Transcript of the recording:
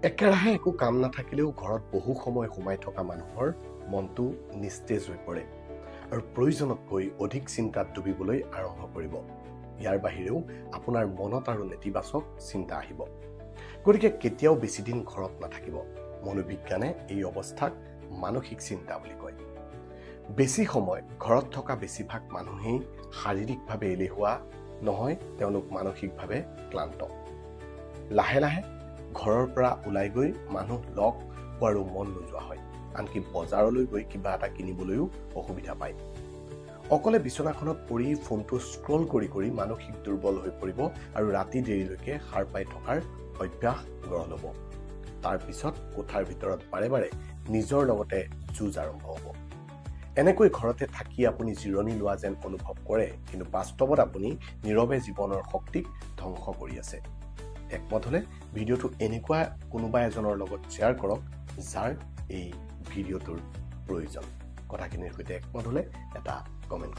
একেৰাহে একো কাম নাথাকিলেও ঘৰত বহু সময় সোমাই থকা মানুহৰ মনটো নিস্তেজ হৈ পৰে আৰু প্ৰয়োজনতকৈ অধিক চিন্তাত ডুবিবলৈ আৰম্ভ কৰিব। ইয়াৰ বাহিৰেও আপোনাৰ মনত আৰু নেতিবাচক চিন্তা আহিব। গতিকে কেতিয়াও বেছিদিন ঘৰত নাথাকিব। মনোবিজ্ঞানে এই অৱস্থাক মানসিক চিন্তা বুলি কয়। বেছি সময় ঘৰত থকা বেছিভাগ মানুহেই শাৰীৰিকভাৱে এলেহুৱা নহয়, তেওঁলোক মানসিকভাৱে ক্লান্ত। লাহে লাহে ঘৰৰ পৰা ওলাই গৈ মানুহ লগ পোৱাৰো মন নোযোৱা হয়, আনকি বজাৰলৈ গৈ কিবা এটা কিনিবলৈও অসুবিধা পায়। অকলে বিচনাখনত পৰি ফোনটো স্ক্ৰল কৰি কৰি মানসিক দুৰ্বল হৈ পৰিব আৰু ৰাতি দেৰিলৈকে সাৰ পাই থকাৰ অভ্যাস গঢ় ল'ব। তাৰ পিছত কোঠাৰ ভিতৰত বাৰে বাৰে নিজৰ লগতে যুঁজ আৰম্ভ হ'ব। এনেকৈ ঘৰতে থাকি আপুনি জিৰণি লোৱা যেন অনুভৱ কৰে, কিন্তু বাস্তৱত আপুনি নীৰৱে জীৱনৰ শক্তিক ধ্বংস কৰি আছে। একমত হলে ভিডিঅ'টো এনেকুৱা কোনোবা এজনৰ লগত শ্বেয়াৰ কৰক যাৰ এই ভিডিঅ'টোৰ প্ৰয়োজন। কথাখিনিৰ সৈতে একমত হলে এটা কমেণ্ট